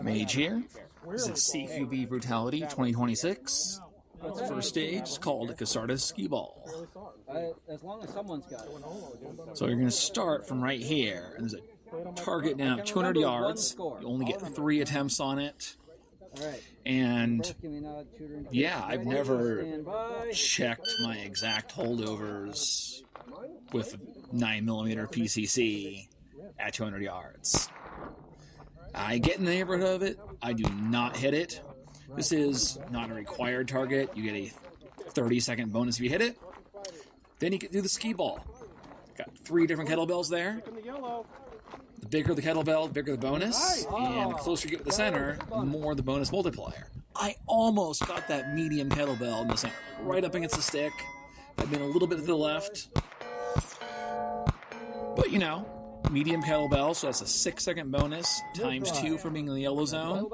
Mage here. This is CQB Brutality 2026. The first stage is called a Casardis ski ball. As long as someone's got it. So you're going to start from right here. And there's a target now 200 yards. You only get 3 attempts on it. And yeah, I've never checked my exact holdovers with 9mm PCC at 200 yards. I get in the neighborhood of it. I do not hit it. This is not a required target. You get a 30-second bonus if you hit it. Then you can do the ski ball. Got 3 different kettlebells there. The bigger the kettlebell, the bigger the bonus. And the closer you get to the center, the more the bonus multiplier. I almost got that medium kettlebell in the center, right up against the stick. I've been a little bit to the left. But, you know, medium kettlebell, so that's a 6-second bonus, times 2 for being in the yellow zone.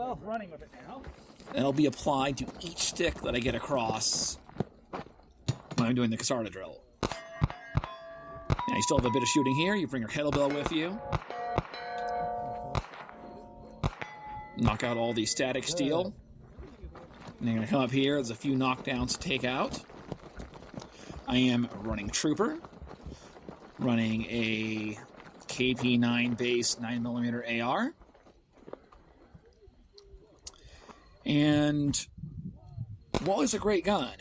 That'll be applied to each stick that I get across when I'm doing the Casardis drill. Now, you still have a bit of shooting here. You bring your kettlebell with you. Knock out all the static steel. And you're going to come up here. There's a few knockdowns to take out. I am running Trooper. Running a KP9 base 9mm AR. And while it's a great gun,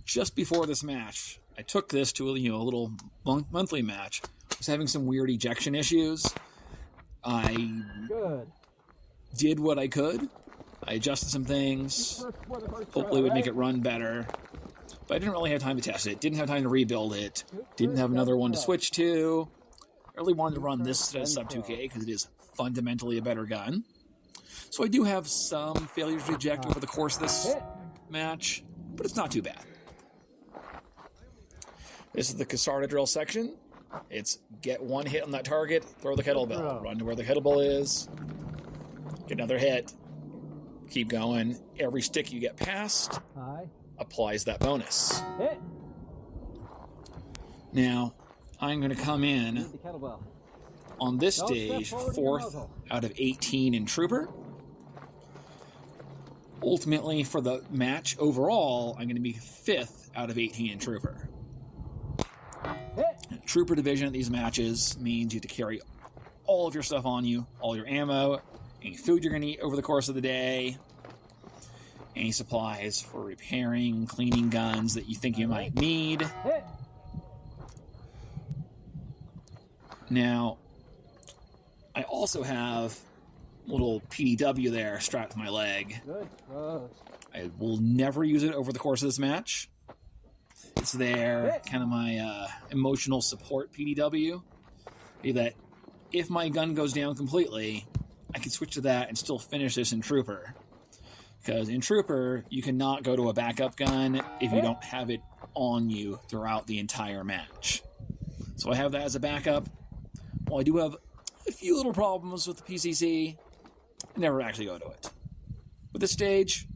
just before this match, I took this to a little monthly match. I was having some weird ejection issues. I did what I could. I adjusted some things. Hopefully it would make it run better. But I didn't really have time to test it. Didn't have time to rebuild it. Didn't have another one to switch to. I really wanted to run this instead of Sub 2K because it is fundamentally a better gun. So I do have some failures to eject over the course of this match, but it's not too bad. This is the Casardis drill section. It's get 1 hit on that target, throw the kettlebell, run to where the kettlebell is, get another hit, keep going. Every stick you get past applies that bonus. Now, I'm going to come in on this stage 4th out of 18 in Trooper. Ultimately, for the match overall, I'm going to be 5th out of 18 in Trooper. Trooper division at these matches means you have to carry all of your stuff on you, all your ammo, any food you're going to eat over the course of the day, any supplies for repairing, cleaning guns that you think you might need. Now, I also have a little PDW there strapped to my leg. I will never use it over the course of this match. It's there, kind of my emotional support PDW. That if my gun goes down completely, I can switch to that and still finish this in Trooper. Because in Trooper, you cannot go to a backup gun if you don't have it on you throughout the entire match. So I have that as a backup. While I do have a few little problems with the PCC, I never actually go to it. With this stage,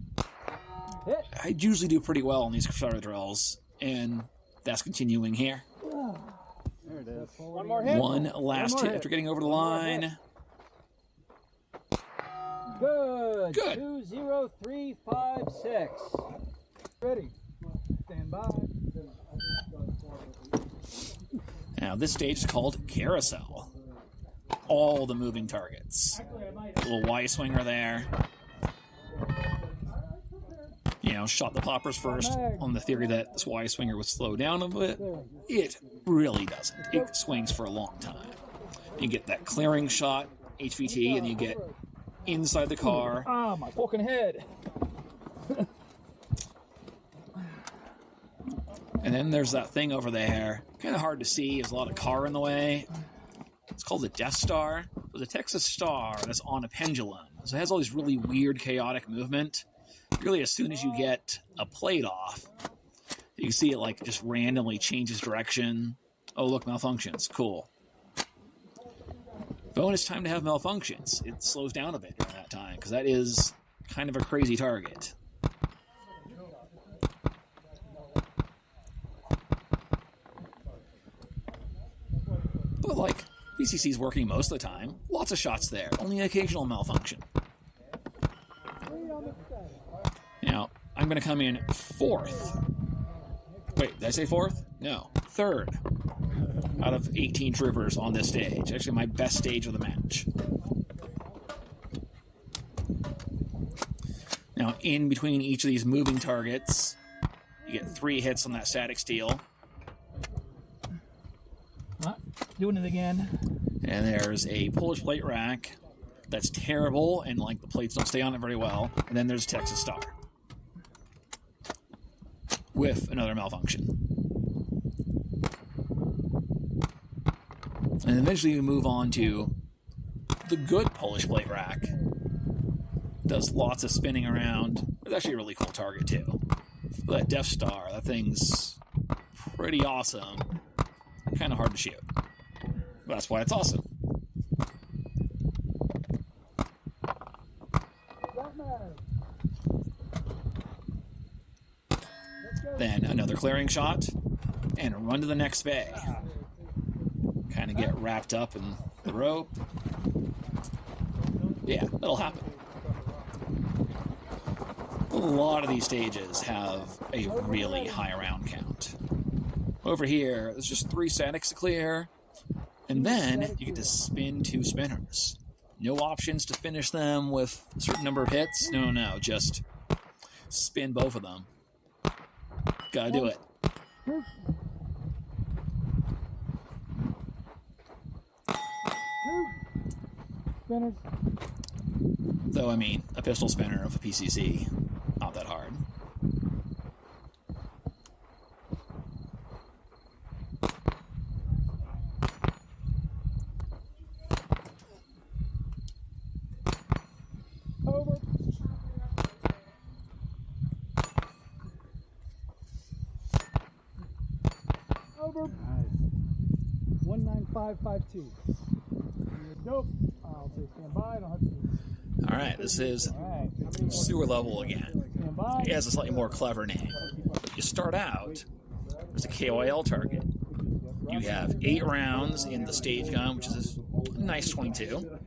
I usually do pretty well on these Casardis drills, and that's continuing here. There it is. One more hit. One last hit after getting over the line. Good. Good. 20356. Ready. Stand by. Now, this stage is called Carousel. All the moving targets. A little Y-swinger there. You know, shot the poppers first on the theory that this Y-swinger would slow down a bit. It really doesn't. It swings for a long time. You get that clearing shot, HVT, and you get inside the car. Ah, my fucking head. And then there's that thing over there. Kind of hard to see. There's a lot of car in the way. It's called the Death Star. It's a Texas star that's on a pendulum. So it has all these really weird, chaotic movement. Really, as soon as you get a plate off, you can see it like just randomly changes direction. Oh, look, malfunctions. Cool. Bonus time to have malfunctions. It slows down a bit during that time, because that is kind of a crazy target. But, like, PCC's working most of the time. Lots of shots there. Only occasional malfunction. Now, I'm going to come in 4th. Wait, did I say 4th? No, 3rd out of 18 troopers on this stage. Actually, my best stage of the match. Now, in between each of these moving targets, you get 3 hits on that static steel. Doing it again. And there's a Polish plate rack that's terrible, and like the plates don't stay on it very well. And then there's Texas Star with another malfunction. And eventually we move on to the good Polish plate rack. Does lots of spinning around. It's actually a really cool target too. That Death Star, that thing's pretty awesome. Kind of hard to shoot. That's why it's awesome. Then another clearing shot, and run to the next bay. Kind of get wrapped up in the rope. Yeah, that'll happen. A lot of these stages have a really high round count. Over here, there's just 3 statics to clear, and then you get to spin 2 spinners. No options to finish them with a certain number of hits. No, just spin both of them. Gotta do it. Spinners. Though, I mean, a pistol spinner of a PCC, not that hard. Over. Over. Nice. 19552. Dope. I'll say stand by. I don't have to. All right, this is sewer level again. It has a slightly more clever name. You start out, there's a KOIL target. You have 8 rounds in the stage gun, which is a nice 22.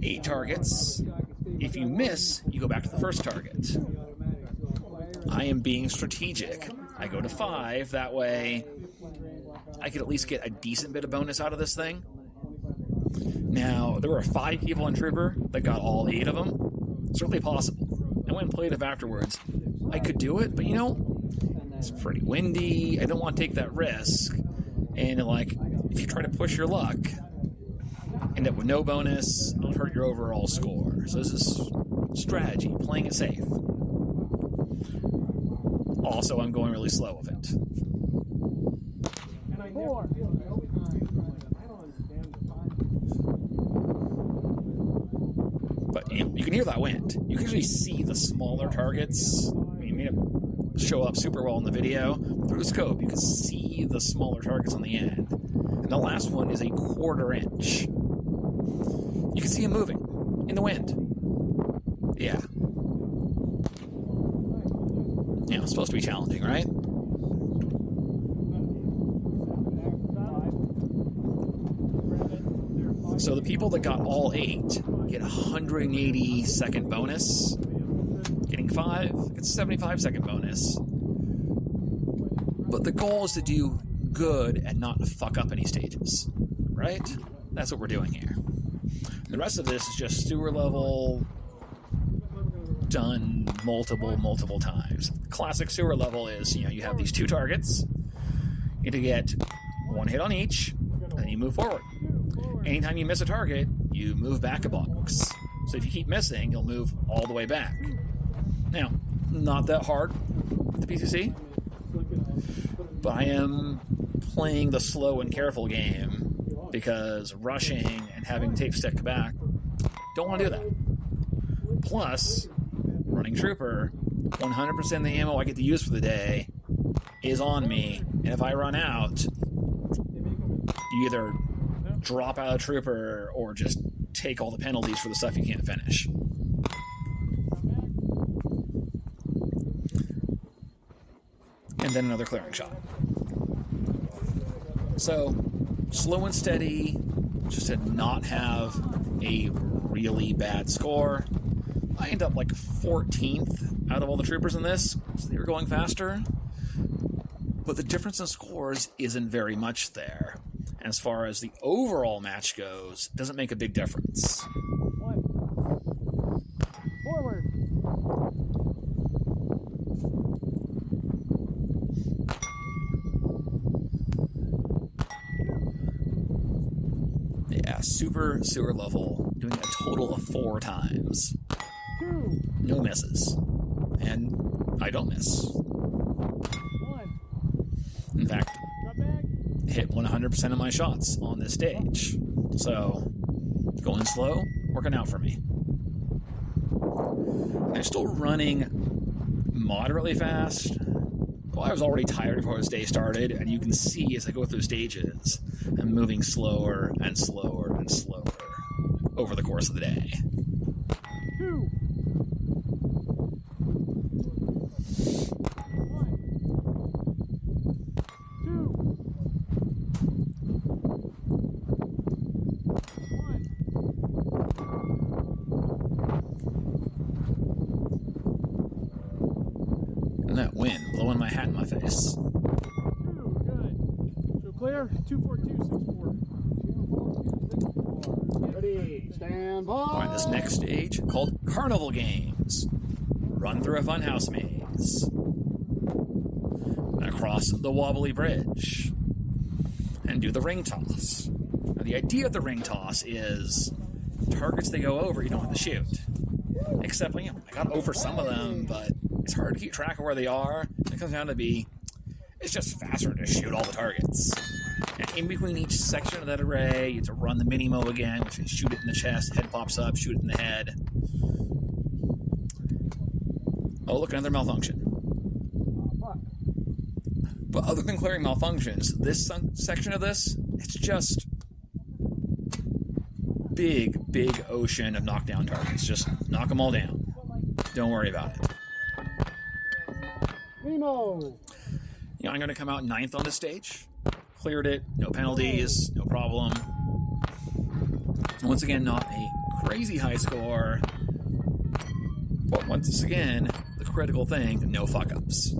8 targets. If you miss, you go back to the first target. I am being strategic. I go to 5. That way, I could at least get a decent bit of bonus out of this thing. Now, there were 5 people in Trooper that got all 8 of them. Certainly possible. I went and played it afterwards. I could do it, but you know, it's pretty windy. I don't want to take that risk. And like, if you try to push your luck, end up with no bonus, it'll hurt your overall score. So this is strategy, playing it safe. Also, I'm going really slow with it. 4. But you can hear that wind. You can actually see the smaller targets. I mean, it may not show up super well in the video. Through the scope, you can see the smaller targets on the end. And the last one is a 1/4 inch. You can see him moving in the wind. Yeah. Yeah, it's supposed to be challenging, right? So the people that got all 8 get 180 second bonus. Getting 5 gets 75 second bonus. But the goal is to do good and not fuck up any stages, right? That's what we're doing here. The rest of this is just sewer level done multiple times. Classic sewer level is, you have these 2 targets. You get to get 1 hit on each, and then you move forward. Anytime you miss a target, you move back a box. So if you keep missing, you'll move all the way back. Now, not that hard with the PCC, but I am playing the slow and careful game because rushing and having tape stick back, don't want to do that. Plus, running Trooper, 100% of the ammo I get to use for the day is on me, and if I run out, you either drop out of Trooper or just take all the penalties for the stuff you can't finish. And then another clearing shot. So, slow and steady, just to not have a really bad score. I end up like 14th out of all the troopers in this, so they were going faster. But the difference in scores isn't very much there. And as far as the overall match goes, it doesn't make a big difference. 1. Forward. Yeah, super sewer level, doing a total of 4 times. 2. No misses. And I don't miss. 1. In fact, Drop back. hit 100% of my shots on this stage. So, going slow, working out for me. I'm still running moderately fast. Well, I was already tired before this day started, and you can see as I go through stages, I'm moving slower and slower and slower over the course of the day. 2. 1. 2. 1. And that wind blowing my hat in my face. 2. Good. So clear. 24264. Ready, stand by. Alright, this next stage, called Carnival Games. Run through a funhouse maze. And across the wobbly bridge. And do the ring toss. Now, the idea of the ring toss is targets they go over, you don't have to shoot. Except, I got over some of them, but it's hard to keep track of where they are. It comes down to it's just faster to shoot all the targets. And in between each section of that array, you have to run the mini-mo again, which is shoot it in the chest, head pops up, shoot it in the head. Oh, look, another malfunction. But other than clearing malfunctions, this section of this, it's just big ocean of knockdown targets. Just knock them all down. Don't worry about it. Nemo. I'm going to come out 9th on this stage. Cleared it, no penalties, no problem. Once again, not a crazy high score. But once again, the critical thing, no fuck-ups.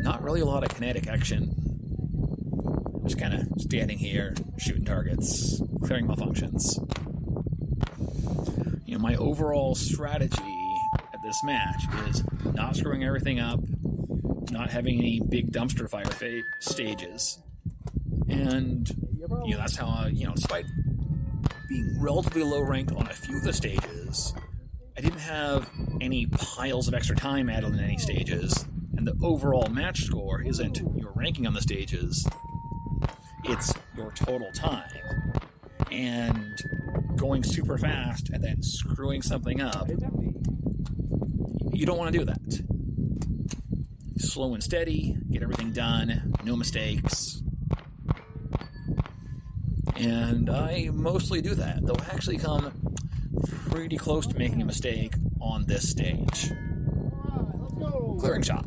Not really a lot of kinetic action. Just kind of standing here, shooting targets, clearing malfunctions. My overall strategy at this match is not screwing everything up, not having any big dumpster fire stages. And, that's how, despite being relatively low ranked on a few of the stages, I didn't have any piles of extra time added in any stages. And the overall match score isn't your ranking on the stages, it's your total time. And going super fast and then screwing something up, you don't want to do that. Slow and steady, get everything done, no mistakes. And I mostly do that, though I actually come pretty close to making a mistake on this stage. Clearing shot.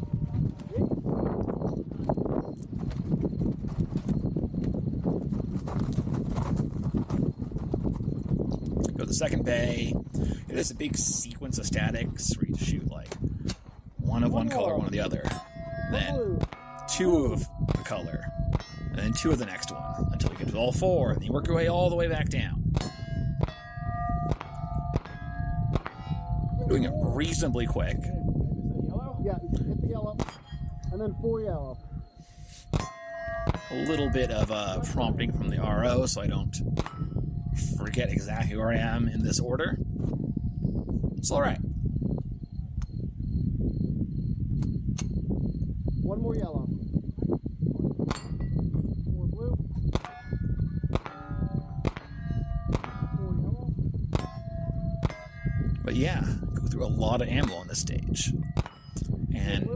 Go to the second bay. It is a big sequence of statics where you shoot like one of one color, one of the other, then two of the color, and then two of the next one until you get to all four, and you work your way all the way back down. Doing it reasonably quick. Yeah, hit the yellow, and then 4 yellow. A little bit of prompting from the RO so I don't forget exactly where I am in this order. It's alright. 1 more yellow. 4 blue. 4 yellow. But yeah, go through a lot of ammo on this stage. And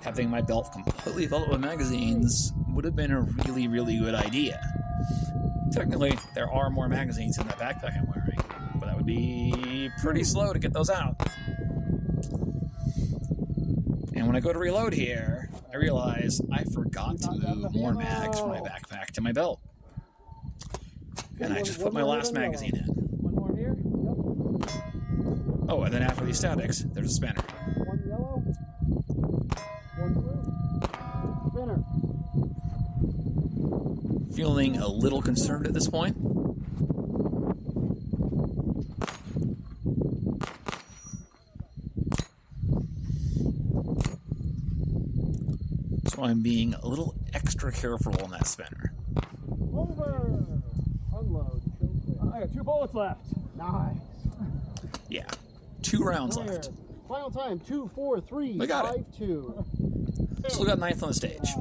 having my belt completely filled with magazines would have been a really, really good idea. Technically, there are more magazines in that backpack I'm wearing, but that would would be pretty slow to get those out. And when I go to reload here, I realize I forgot to move more mags from my backpack to my belt. And I just put my last magazine in. One more here. Oh, and then after these statics, there's a spinner. One yellow. One blue. Spinner. Feeling a little concerned at this point. So I'm being a little extra careful on that spinner. Over. Unload. Show clear. I got 2 bullets left. Nice. Yeah, 2 rounds Clear. left. Final time, 2, 4, 3, We got 5, it. 2. Still got 9th on the stage.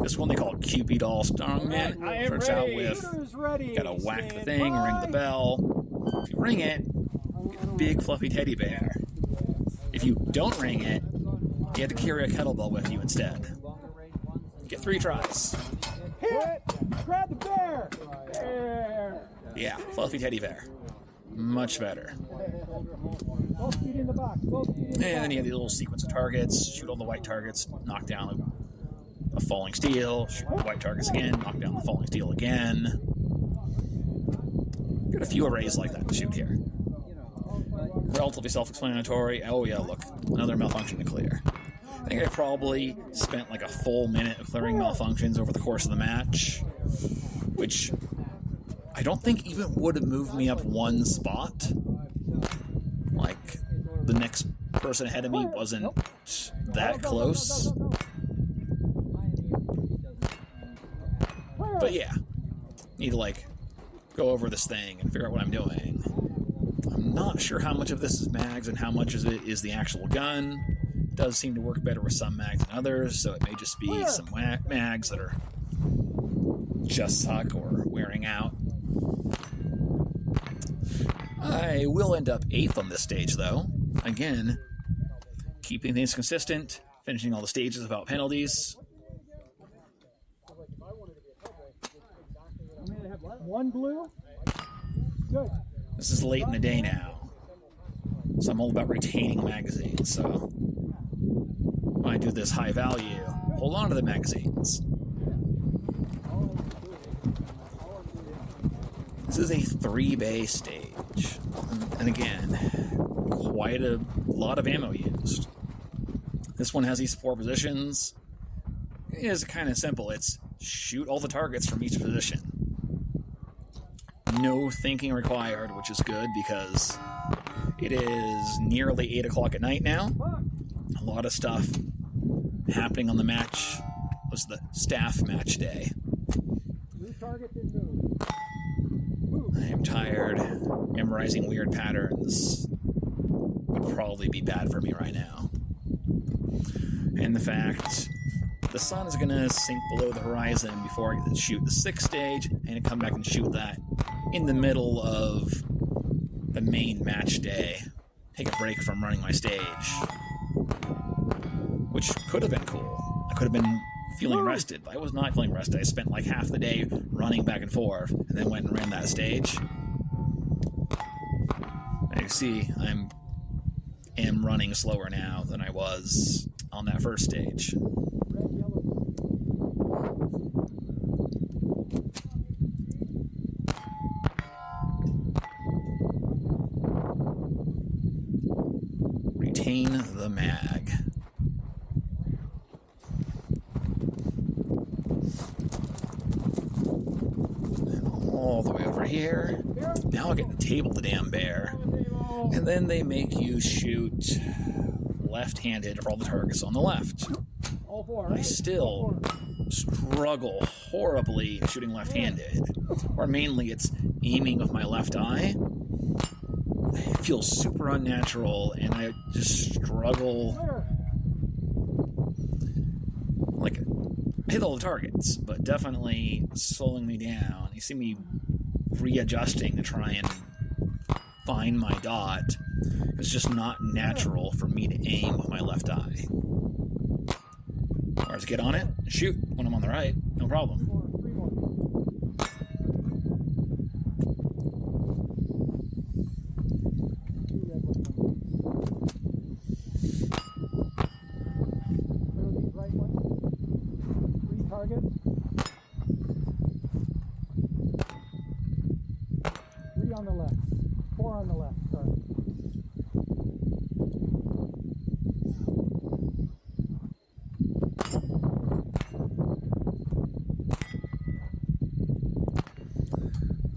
This one they call QB Doll Strongman. I am Starts ready. out with, Shooter's ready. you gotta whack the Stand thing, by. ring the bell. If you ring it, big fluffy teddy bear. If you don't ring it, you have to carry a kettlebell with you instead. Get 3 tries. Hit! Grab the bear! Bear! Yeah, fluffy teddy bear. Much better. Both feet in the box. Both feet in the And then you have the little sequence of targets. Shoot all the white targets, knock down a falling steel, shoot the white targets again, knock down the falling steel again. Got a few arrays like that to shoot here. Relatively self-explanatory. Oh yeah, look, another malfunction to clear. I think I probably spent like a full minute of clearing malfunctions over the course of the match, which I don't think even would have moved me up 1 spot. Like, the next person ahead of me wasn't that close. But yeah, need to like go over this thing and figure out what I'm doing. I'm not sure how much of this is mags and how much of it is the actual gun. It does seem to work better with some mags than others, so it may just be some mags that are just suck or wearing out. I will end up 8th on this stage, though. Again, keeping things consistent, finishing all the stages without penalties. 1 blue. Good. This is late in the day now, so I'm all about retaining magazines. So when I do this high value, hold on to the magazines. This is a 3-bay stage, and again, quite a lot of ammo used. This one has these 4 positions. It is kind of simple. It's shoot all the targets from each position. No thinking required, which is good because it is nearly 8 o'clock at night now. A lot of stuff happening on the match. It was the staff match day. I am tired. Memorizing weird patterns would probably be bad for me right now. And the fact the sun is going to sink below the horizon before I get to shoot the 6th stage and come back and shoot that in the middle of the main match day. Take a break from running my stage, which could have been cool. I could have been feeling rested, but I was not feeling rested. I spent like half the day running back and forth and then went and ran that stage. As you see, I am running slower now than I was on that first stage. Retain the mag. And all the way over here. Now I get to table the damn bear. And then they make you shoot left-handed for all the targets on the left. I still struggle horribly shooting left-handed, or mainly it's aiming with my left eye. It feels super unnatural, and I just struggle. Like, I hit all the targets, but definitely slowing me down. You see me readjusting to try and find my dot. It's just not natural for me to aim with my left eye. Whereas get on it, shoot when I'm on the right, no problem. target. 3 on the left. 4 on the left. Sorry.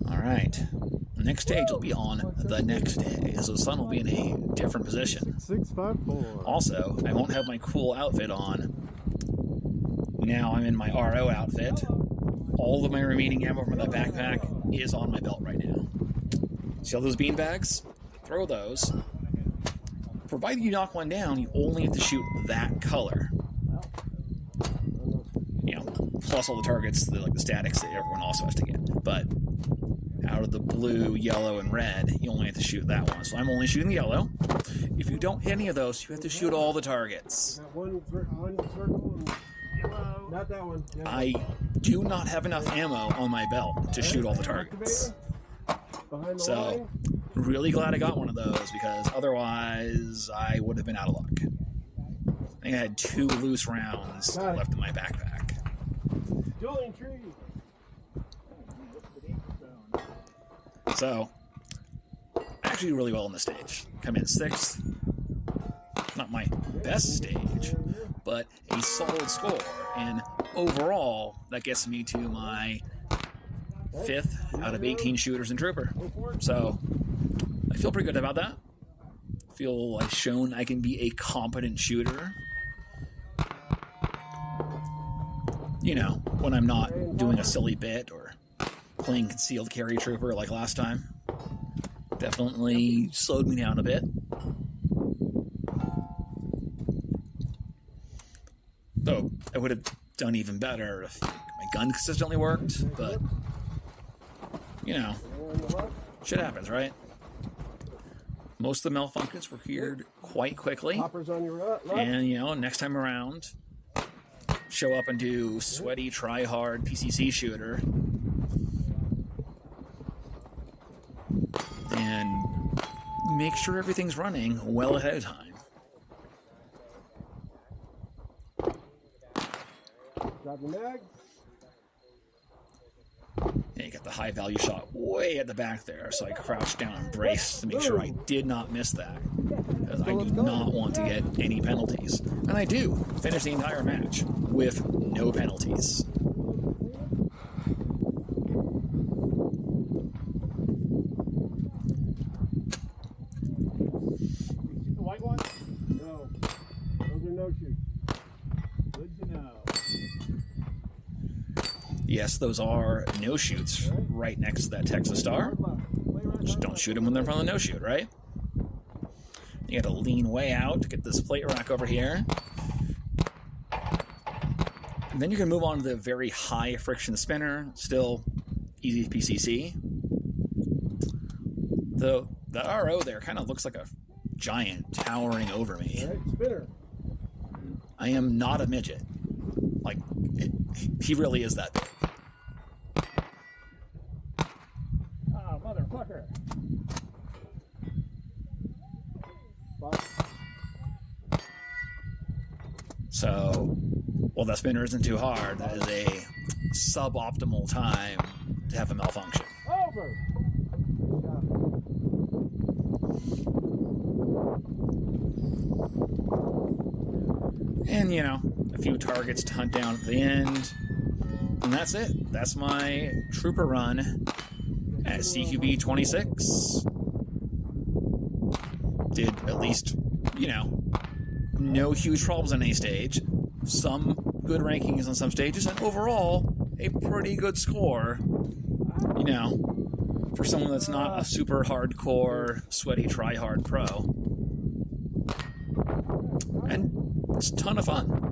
All right. Next stage will be on the next day, so the sun will be in a different position. 654. Also, I won't have my cool outfit on. Now I'm in my RO outfit. All of my remaining ammo from that backpack is on my belt right now. See all those bean bags? Throw those. Provided you knock one down, you only have to shoot that color. You know, plus all the targets, like the statics that everyone also has to get. But out of the blue, yellow, and red, you only have to shoot that one. So I'm only shooting the yellow. If you don't hit any of those, you have to shoot all the targets. One circle and yellow. Not that one. Yeah. I do not have enough ammo on my belt to shoot all the targets. So, really glad I got one of those, because otherwise I would have been out of luck. I think I had 2 loose rounds left in my backpack. Dueling tree. So, actually do really well on this stage. Come in 6th. Not my best stage, but a solid score. And overall, that gets me to my 5th out of 18 shooters and trooper. So, I feel pretty good about that. I feel I've shown I can be a competent shooter. You know, when I'm not doing a silly bit or playing concealed carry trooper like last time. Definitely slowed me down a bit. Though I would have done even better if my gun consistently worked, but you know, shit happens, right? Most of the malfunctions were cured quite quickly. On your left. And you know, next time around, show up and do sweaty, try-hard PCC shooter. And make sure everything's running well ahead of time. Drop your mag. Yeah, you got the high value shot way at the back there, so I crouched down and braced to make sure I did not miss that, because I do not want to get any penalties. And I do finish the entire match with no penalties. The white one? No. Those are no shoot. Good to know. Yes, those are no-shoots right next to that Texas Star. Just don't shoot them when they're in front of the no-shoot, right? You gotta lean way out to get this plate rack over here. And then you can move on to the very high friction spinner, still easy PCC. Though the RO there kind of looks like a giant towering over me. Right, spinner. I am not a midget. Like, he really is that big. Ah, motherfucker. So, while that spinner isn't too hard, that is a suboptimal time to have a malfunction. Over. And, you know, a few targets to hunt down at the end. And that's it. That's my trooper run at CQB 26. Did at least, you know, no huge problems on any stage. Some good rankings on some stages, and overall, a pretty good score. You know, for someone that's not a super hardcore, sweaty, try-hard pro. And it's a ton of fun.